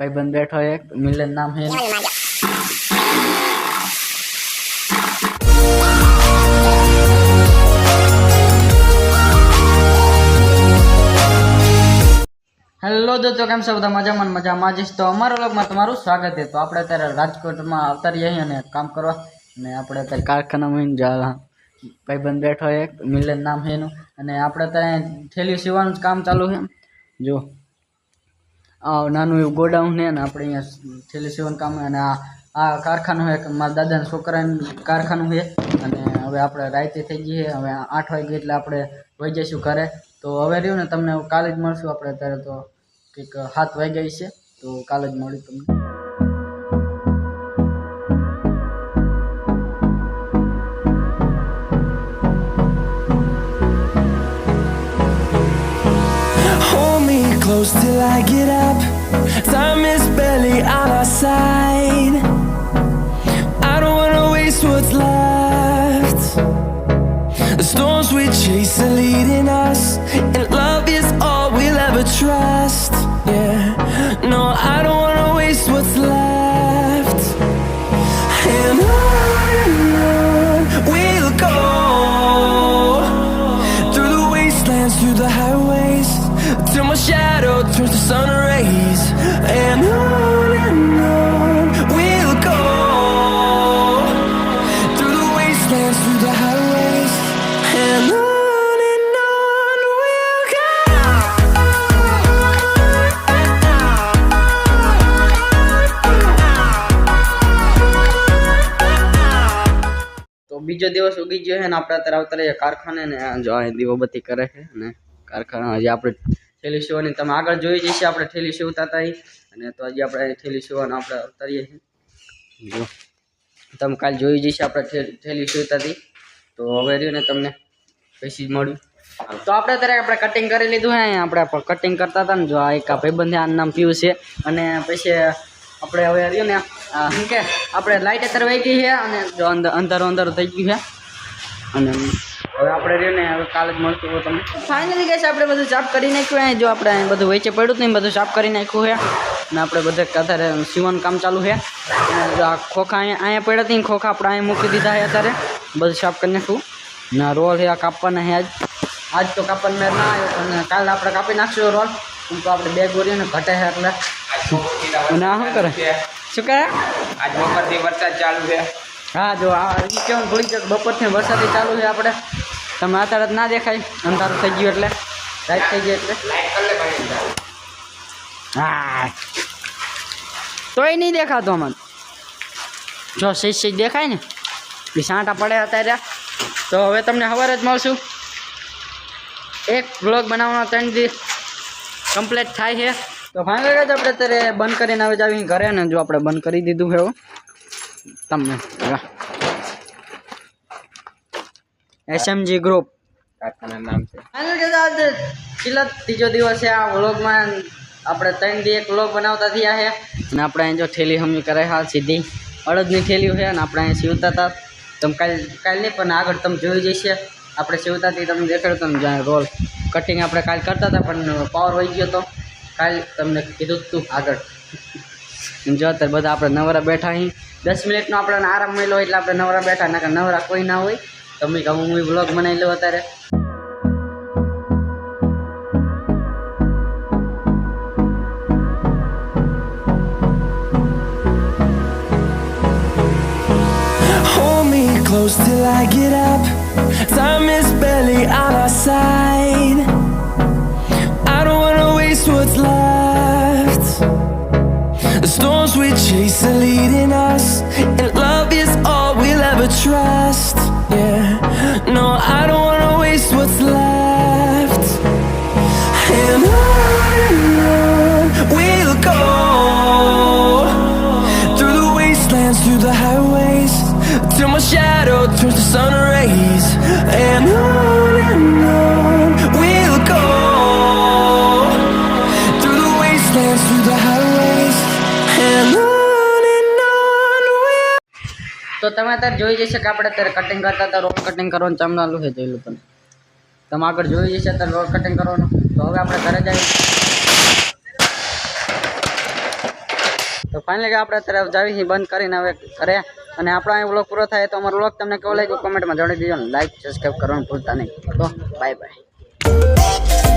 भाईबंद बैठो एक मिलन नाम है। हेलो दोस्तों, केम छो बधा मजामां ने मजामां ज। तो अमारा व्लॉगमां तमारुं स्वागत है। तो आपणे अत्यारे રાજકોટમાં આવતા रहीએ અને કામ કરવા અને આપણે અત્યારે કારખાનામાં જા ભાઈબંધ બેઠો એક મિલન નામ છે એનું અને આપણે અત્યારે થેલી સીવવાનું કામ ચાલુ છે। જો નાનું એવું ગોડાઉન છે ને આપણે અહીંયા થેલી સીવવાનું કામ અને આ કારખાનું છે મારા દાદાના છોકરાનું કારખાનું છે અને હવે આપણે રાતે થઈ ગઈ છે। હવે 8 વાગે એટલે આપણે વહી જઈશું ઘરે। તો હવે રહ્યું ને તમને કાલે જ મળશું આપણે। અત્યારે તો કંઈક 7 વાગ્યા છે તો કાલે જ મળ્યું તમને। Close till I get up. Time is barely on our side. I don't wanna waste what's left. The storms we chase are leading us, and love is all we'll ever trust. Yeah, no, I don't wanna waste what's left. And on we'll go, through the wastelands, through the highways, till my shadow turns to sun rays. And on we'll go, through the wastelands, through the highways. And on we'll go. તો બીજો દિવસ ઉગી ગયો છે ને આપણે અત્યારે આવતા રહીએ કારખાને ને જો આ દીવાબત્તી કરે છે અને કારખાના હજી આપણે થેલી સીવવાની તમે આગળ જોઈ જશે। આપણે થેલી સીવતા હતા અને તો હજી આપણે થેલી સીવવાનું આપણે ઉતારીએ છીએ। જો તમે કાલ જોઈ જશે આપણે થેલી સીવતા હતી। તો હવે રહ્યું ને તમને પછી જ મળ્યું। તો આપણે અત્યારે આપણે કટિંગ કરી લીધું છે। આપણે કટિંગ કરતા હતા ને જો આ એક ભાઈબંધ આનું નામ પીયું છે અને પછી આપણે હવે રહ્યું ને શું કે આપણે લાઇટ અત્યારે વહી ગઈ છે અને જો અંધારું અંધારું થઈ ગયું છે અને હવે આપણે રહ્યું ને હવે કાલે જ મળતું હોય તમને। ફાઇનલી ગેસ આપણે બધું સાફ કરી નાખ્યું છે। જો આપણે બધું વચ્ચે પડ્યું હતું ને બધું સાફ કરી નાખ્યું છે અને આપણે બધે અત્યારે સીવવાનું કામ ચાલુ છે। અને જો આ ખોખા અહીંયા પડ્યા હતી ખોખા આપણે અહીંયા મૂકી દીધા છે। અત્યારે બધું સાફ કરી નાખ્યું ના રોલ છે આ કાપવાના છે। આજ તો કાપવાનો મેળ ના આવ્યો પણ કાલે આપણે કાપી નાખશું રોલ। તો આપણે બે ગોરીઓને ઘટે છે એટલે ના શું કરે શું કરે આજ બપોરથી વરસાદ ચાલુ છે। હા જો આ કેવું થોડીક બપોરથી વરસાદ ચાલુ છે। આપણે તમે અત્યારે જ ના દેખાય અંધારું થઈ ગયું એટલે રાઈટ થઈ ગઈ એટલે હા તોય નહીં દેખાતો મને જો સહી દેખાય ને એ સાંટા પડે અત્યારે। તો હવે તમને સવારે જ મળશું। એક વ્લોગ બનાવવાનો 3 દિવસ કમ્પ્લીટ થાય છે। તો ફાઇનલ જ આપણે અત્યારે બંધ કરીને હવે જાવી ઘરે ને જો આપણે બંધ કરી દીધું છે એવું તમને SMG ગ્રુપ કારખાનાનું નામ છે। ફાઇનલ કે આજે છેલ્લો ત્રીજો દિવસ છે આ વ્લોગમાં। આપણે 3 દી એક વ્લોગ બનાવતા થયા છે અને આપણે અહીં જો થેલી હમી કરે હા સીધી અડદની થેલીઓ છે અને આપણે અહીં સીવતા હતા। તમે કાલ નહીં પણ આગળ તમે જોઈ જશે આપણે સીવતા હતી તમને દેખાડ્યું તમે જ્યાં રોલ કટિંગ આપણે કાલ કરતા હતા પણ પાવર વહી ગયો તો કાલ તમને કીધું તું આગળ જો અત્યારે બધા આપણે નવરા બેઠા અહીં 10 મિનિટનો આપણને આરામ મળ્યો એટલે આપણે નવરા બેઠા ના નવરા કોઈ ના હોય તમે હું વ્લોગ બનાવી લો અત્યારે। Hold me close till I get up. Time is barely on our side. I don't wanna waste what's left. The storms we chase are leading us, and love is all we'll ever trust. Yeah, no, I don't wanna waste what's left. And on we'll go, through the wastelands, through the highways, till my shadow turns to sun rays. And on we'll go, through the wastelands, through the highways. And on we'll. તો તમે અત્યારે જોઈ જશે કે આપણે અત્યારે cutting કરતા હતા રોલ કટિંગ કરવાનું ચાલુ છે જોઈ લો તમે આગળ જોઈ જશે અત્યારે રોલ કટિંગ કરવાનું। તો હવે આપણે ઘરે જઈએ તો ફાઇનલી આપણે અત્યારે જાવી છીએ બંધ કરીને હવે ઘરે અને આપણો અહીં વ્લોગ પૂરો થાય તો અમારો વ્લોગ તમને કેવો લાગ્યો કોમેન્ટમાં જણાવી દેજો. લાઈક સબસ્ક્રાઈબ કરવાનું ભૂલતા નહીં. તો બાય બાય.